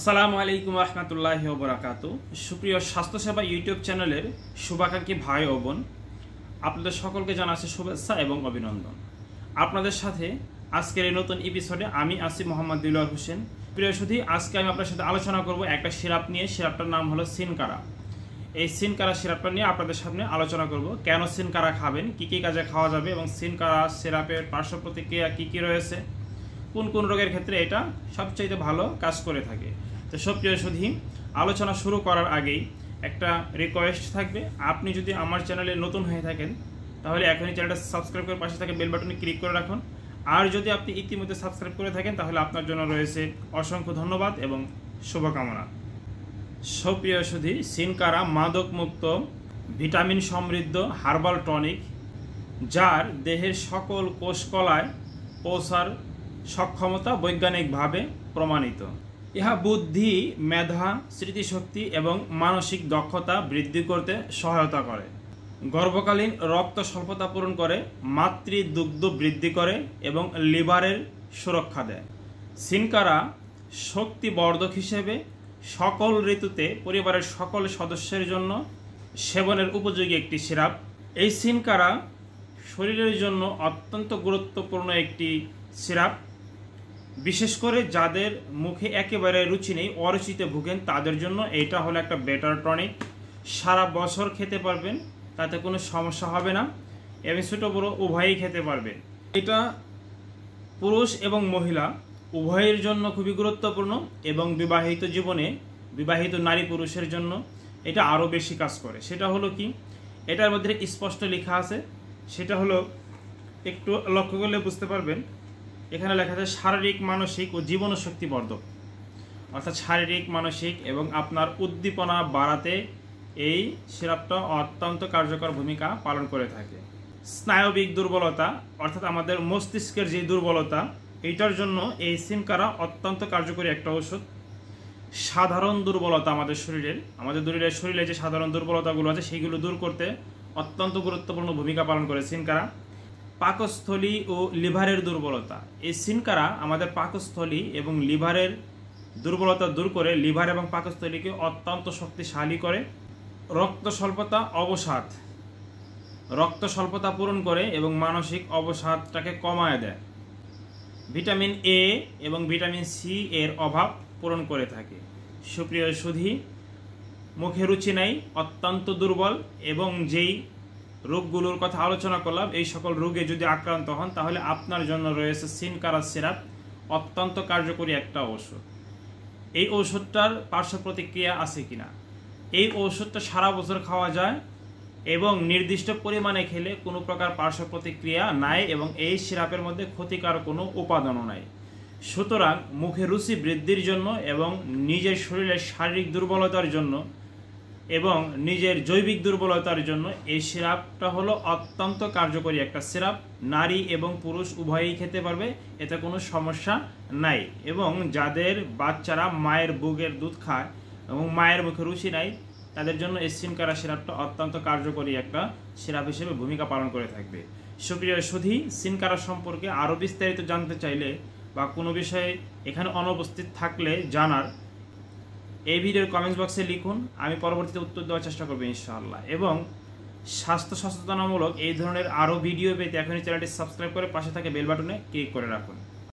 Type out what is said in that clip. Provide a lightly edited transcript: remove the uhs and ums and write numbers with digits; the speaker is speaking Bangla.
আসসালামু আলাইকুম রহমতুল্লাহি ওয়া বারাকাতুহু। সুপ্রিয় স্বাস্থ্যসেবা ইউটিউব চ্যানেলের শুভাকাঙ্ক্ষী ভাই ও বোন, আপনাদের সকলকে জানাচ্ছি শুভেচ্ছা এবং অভিনন্দন। আপনাদের সাথে আজকের এই নতুন এপিসোডে আমি আছি মোহাম্মদ দিলওয়ার হোসেন। প্রিয় সুধী, আজকে আমি আপনার সাথে আলোচনা করব একটা সিরাপ নিয়ে। সিরাপটার নাম হলো সিনকারা। এই সিনকারা সিরাপটা নিয়ে আপনাদের সামনে আলোচনা করব। কেন সিনকারা খাবেন, কি কি কাজে খাওয়া যাবে এবং সিনকারা সিরাপের পার্শ্ব প্রতিক্রিয়া কী কী রয়েছে, কোন কোন রোগের ক্ষেত্রে এটা সবচাইতে ভালো কাজ করে থাকে। তো সুপ্রিয় সুধী, আলোচনা শুরু করার আগেই একটা রিকোয়েস্ট থাকবে। আপনি যদি আমার চ্যানেলে নতুন হয়ে থাকেন তাহলে এখনই চ্যানেলটা সাবস্ক্রাইব করে পাশে থাকা বেল বাটনে ক্লিক করে রাখুন। আর যদি আপনি ইতিমধ্যে সাবস্ক্রাইব করে থাকেন তাহলে আপনার জন্য রয়েছে অসংখ্য ধন্যবাদ এবং শুভকামনা। সুপ্রিয় সুধী, সিনকারা মাদকমুক্ত ভিটামিন সমৃদ্ধ হার্বাল টনিক, যার দেহের সকল কোষকলায় পৌঁছার সক্ষমতা বৈজ্ঞানিকভাবে প্রমাণিত। ইহা বুদ্ধি, মেধা, স্মৃতিশক্তি এবং মানসিক দক্ষতা বৃদ্ধি করতে সহায়তা করে। গর্ভকালীন রক্ত স্বল্পতা পূরণ করে, মাতৃদুগ্ধ বৃদ্ধি করে এবং লিভারের সুরক্ষা দেয়। সিনকারা শক্তিবর্ধক হিসেবে সকল ঋতুতে পরিবারের সকল সদস্যের জন্য সেবনের উপযোগী একটি সিরাপ। এই সিনকারা শরীরের জন্য অত্যন্ত গুরুত্বপূর্ণ একটি সিরাপ। বিশেষ করে যাদের মুখে একেবারে রুচি নেই, অরুচিতে ভুগেন, তাদের জন্য এইটা হলো একটা বেটার টনিক। সারা বছর খেতে পারবেন, তাতে কোনো সমস্যা হবে না এবং ছোটো বড়ো উভয়ই খেতে পারবেন। এটা পুরুষ এবং মহিলা উভয়ের জন্য খুবই গুরুত্বপূর্ণ এবং বিবাহিত জীবনে বিবাহিত নারী পুরুষের জন্য এটা আরও বেশি কাজ করে। সেটা হলো কি, এটার মধ্যে স্পষ্ট লেখা আছে, সেটা হলো একটু লক্ষ্য করলে বুঝতে পারবেন। এখানে লেখা আছে শারীরিক, মানসিক ও জীবনশক্তি বর্ধক, অর্থাৎ শারীরিক, মানসিক এবং আপনার উদ্দীপনা বাড়াতে এই সিরাপটা অত্যন্ত কার্যকর ভূমিকা পালন করে থাকে। স্নায়বিক দুর্বলতা, অর্থাৎ আমাদের মস্তিষ্কের যে দুর্বলতা, এইটার জন্য এই সিনকারা অত্যন্ত কার্যকরী একটা ওষুধ। সাধারণ দুর্বলতা আমাদের শরীরে যে সাধারণ দুর্বলতাগুলো আছে সেইগুলো দূর করতে অত্যন্ত গুরুত্বপূর্ণ ভূমিকা পালন করে সিনকারা। পাকস্থলী ও লিভারের দুর্বলতা, এই সিনকারা আমাদের পাকস্থলী এবং লিভারের দুর্বলতা দূর করে লিভার এবং পাকস্থলীকে অত্যন্ত শক্তিশালী করে। রক্ত স্বল্পতা পূরণ করে এবং মানসিক অবসাদটাকে কমায় দেয়। ভিটামিন এ এবং ভিটামিন সি এর অভাব পূরণ করে থাকে। সুপ্রিয় সুধী, মুখে রুচি নাই, অত্যন্ত দুর্বল এবং যেই রোগগুলোর কথা আলোচনা করলাম, এই সকল রোগে যদি আক্রান্ত হন তাহলে আপনার জন্য রয়েছে সিনকারা সিরাপ, অত্যন্ত কার্যকরী একটা ওষুধ। এই ওষুধটার পার্শ্ব প্রতিক্রিয়া আছে কিনা, এই ওষুধটা সারা বছর খাওয়া যায় এবং নির্দিষ্ট পরিমাণে খেলে কোনো প্রকার পার্শ্ব প্রতিক্রিয়া নাই এবং এই সিরাপের মধ্যে ক্ষতিকারক কোনো উপাদানও নাই। সুতরাং মুখে রুচি বৃদ্ধির জন্য এবং নিজের শরীরের শারীরিক দুর্বলতার জন্য এবং নিজের জৈবিক দুর্বলতার জন্য এই সিরাপটা হলো অত্যন্ত কার্যকরী একটা সিরাপ। নারী এবং পুরুষ উভয়ই খেতে পারবে, এতে কোনো সমস্যা নাই। এবং যাদের বাচ্চারা মায়ের বুকের দুধ খায় এবং মায়ের মুখে রুচি নাই, তাদের জন্য এই সিনকারা সিরাপটা অত্যন্ত কার্যকরী একটা সিরাপ হিসেবে ভূমিকা পালন করে থাকবে। সুপ্রিয় সুধী, সিনকারা সম্পর্কে আরও বিস্তারিত জানতে চাইলে বা কোনো বিষয়ে এখানে অনুপস্থিত থাকলে জানার, এই ভিডিওর কমেন্টস বক্সে লিখুন, আমি পরবর্তীতে উত্তর দেওয়ার চেষ্টা করবো ইনশাআল্লাহ। এবং স্বাস্থ্য সচেতনামূলক এই ধরনের আরও ভিডিও পেতে এখনই চ্যানেলটি সাবস্ক্রাইব করে পাশে থাকা বেল বাটনে ক্লিক করে রাখুন।